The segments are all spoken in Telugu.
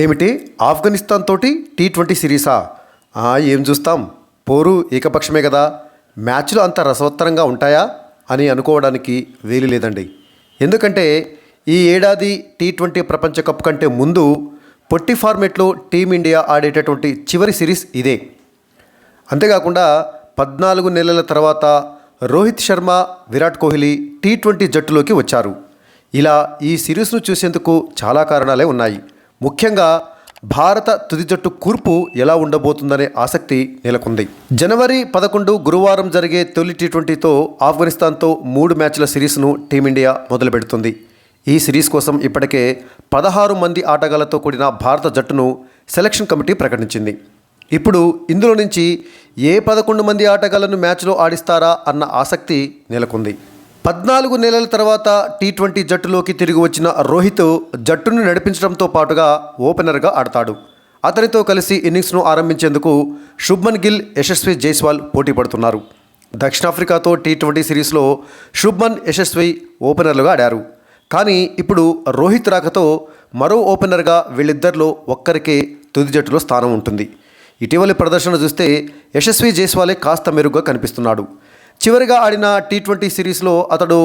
ఏమిటి ఆఫ్ఘనిస్తాన్ తోటి టీ20 సిరీసా? ఏం చూస్తాం, పోరు ఏకపక్షమే కదా. మ్యాచ్లు అంత రసవత్తరంగా ఉంటాయా అని అనుకోవడానికి వీలు లేదండి. ఎందుకంటే ఈ ఏడాది టీ20 ప్రపంచ కప్ కంటే ముందు పొట్టి ఫార్మేట్లో టీమిండియా ఆడేటటువంటి చివరి సిరీస్ ఇదే. అంతేకాకుండా 14 నెలల తర్వాత రోహిత్ శర్మ, విరాట్ కోహ్లీ టీ20 జట్టులోకి వచ్చారు. ఇలా ఈ సిరీస్ను చూసేందుకు చాలా కారణాలే ఉన్నాయి. ముఖ్యంగా భారత తుది జట్టు కూర్పు ఎలా ఉండబోతుందనే ఆసక్తి నెలకొంది. జనవరి 11 గురువారం జరిగే తొలి టీ20తో ఆఫ్ఘనిస్తాన్తో 3 మ్యాచ్ల సిరీస్ను టీమిండియా మొదలు పెడుతుంది. ఈ సిరీస్ కోసం ఇప్పటికే 16 మంది ఆటగాళ్లతో కూడిన భారత జట్టును సెలక్షన్ కమిటీ ప్రకటించింది. ఇప్పుడు ఇందులో నుంచి ఏ 11 మంది ఆటగాళ్లను మ్యాచ్లో ఆడిస్తారా అన్న ఆసక్తి నెలకొంది. 14 నెలల తర్వాత టీ20 జట్టులోకి తిరిగి వచ్చిన రోహిత్ జట్టును నడిపించడంతో పాటుగా ఓపెనర్గా ఆడతాడు. అతనితో కలిసి ఇన్నింగ్స్ను ఆరంభించేందుకు శుభ్మన్ గిల్, యశస్వి జైస్వాల్ పోటీ పడుతున్నారు. దక్షిణాఫ్రికాతో టీ20 సిరీస్లో శుభ్మన్, యశస్వి ఓపెనర్లుగా ఆడారు. కానీ ఇప్పుడు రోహిత్ రాకతో మరో ఓపెనర్గా వీళ్ళిద్దరిలో ఒక్కరికే తుది జట్టులో స్థానం ఉంటుంది. ఇటీవలి ప్రదర్శన చూస్తే యశస్వి జైస్వాలే కాస్త మెరుగ్గా కనిపిస్తున్నాడు. చివరిగా ఆడిన టీ20 సిరీస్లో అతడు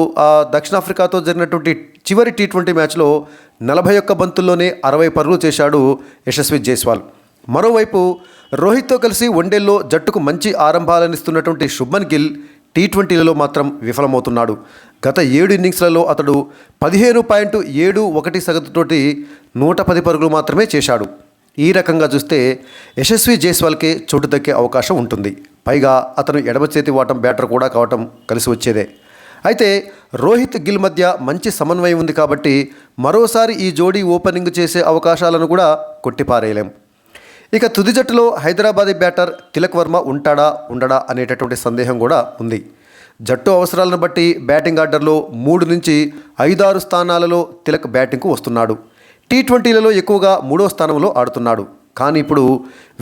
దక్షిణాఫ్రికాతో జరిగినటువంటి చివరి టీ20 మ్యాచ్లో 41 బంతుల్లోనే 60 పరుగులు చేశాడు యశస్వి జైస్వాల్. మరోవైపు రోహిత్తో కలిసి వన్డేల్లో జట్టుకు మంచి ఆరంభాలనిస్తున్నటువంటి శుభ్మన్ గిల్ టీ20లలో మాత్రం విఫలమవుతున్నాడు. గత 7 ఇన్నింగ్స్లలో అతడు 15.71 సగటుతోటి 110 పరుగులు మాత్రమే చేశాడు. ఈ రకంగా చూస్తే యశస్వి జైస్వాల్కే చోటు దక్కే అవకాశం ఉంటుంది. పైగా అతను ఎడమ చేతి వాటం బ్యాటర్ కూడా కావటం కలిసి వచ్చేదే. అయితే రోహిత్, గిల్ మధ్య మంచి సమన్వయం ఉంది కాబట్టి మరోసారి ఈ జోడీ ఓపెనింగ్ చేసే అవకాశాలను కూడా కొట్టిపారేయలేం. ఇక తుది జట్టులో హైదరాబాదీ బ్యాటర్ తిలక్ వర్మ ఉంటాడా ఉండడా అనేటటువంటి సందేహం కూడా ఉంది. జట్టు అవసరాలను బట్టి బ్యాటింగ్ ఆర్డర్లో 3 నుంచి 5-6 స్థానాలలో తిలక్ బ్యాటింగ్కు వస్తున్నాడు. టీ20లలో ఎక్కువగా 3వ స్థానంలో ఆడుతున్నాడు. కానీ ఇప్పుడు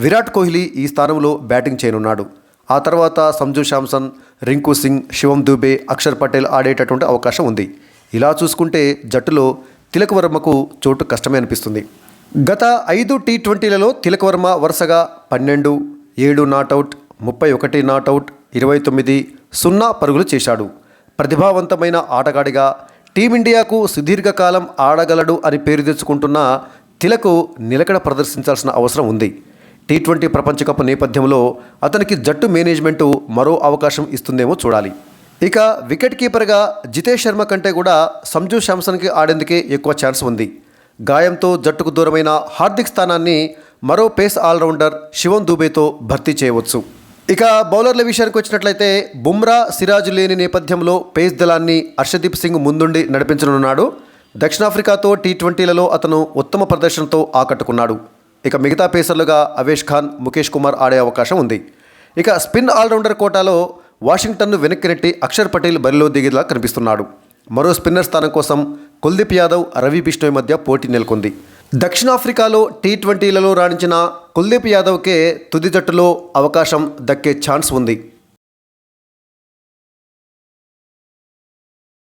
విరాట్ కోహ్లీ ఈ స్థానంలో బ్యాటింగ్ చేయనున్నాడు. ఆ తర్వాత సంజు శాంసన్, రింకు సింగ్, శివం దూబే, అక్షర్ పటేల్ ఆడేటటువంటి అవకాశం ఉంది. ఇలా చూసుకుంటే జట్టులో తిలక్ వర్మకు చోటు కష్టమే అనిపిస్తుంది. గత 5 టీ20లలో తిలక్ వర్మ వరుసగా 12, 7 నాటౌట్, 31 నాటౌట్, 29, 0 పరుగులు చేశాడు. ప్రతిభావంతమైన ఆటగాడిగా టీమిండియాకు సుదీర్ఘకాలం ఆడగలడు అని పేరు తెచ్చుకుంటున్న తిలక్ నిలకడ ప్రదర్శించాల్సిన అవసరం ఉంది. టీ20 ప్రపంచ కప్ నేపథ్యంలో అతనికి జట్టు మేనేజ్మెంటు మరో అవకాశం ఇస్తుందేమో చూడాలి. ఇక వికెట్ కీపర్గా జితేష్ శర్మ కంటే కూడా సంజు శాంసన్కి ఆడేందుకే ఎక్కువ ఛాన్స్ ఉంది. గాయంతో జట్టుకు దూరమైన హార్దిక్ స్థానాన్ని మరో పేస్ ఆల్రౌండర్ శివం దూబేతో భర్తీ చేయవచ్చు. ఇక బౌలర్ల విషయానికి వచ్చినట్లయితే బుమ్రా, సిరాజ్ లేని నేపథ్యంలో పేస్ దళాన్ని హర్షదీప్ సింగ్ ముందుండి నడిపించనున్నాడు. దక్షిణాఫ్రికాతో టీ20లలో అతను ఉత్తమ ప్రదర్శనతో ఆకట్టుకున్నాడు. ఇక మిగతా పేసర్లుగా అవేష్ ఖాన్, ముఖేష్ కుమార్ ఆడే అవకాశం ఉంది. ఇక స్పిన్ ఆల్రౌండర్ కోటాలో వాషింగ్టన్ను వెనక్కి నెట్టి అక్షర్ పటేల్ బరిలో దిగేలా కనిపిస్తున్నాడు. మరో స్పిన్నర్ స్థానం కోసం కుల్దీప్ యాదవ్, రవి బిష్ణోయ్ మధ్య పోటీ నెలకొంది. దక్షిణాఫ్రికాలో టీ20లలో రాణించిన కుల్దీప్ యాదవ్కే తుది జట్టులో అవకాశం దక్కే ఛాన్స్ ఉంది.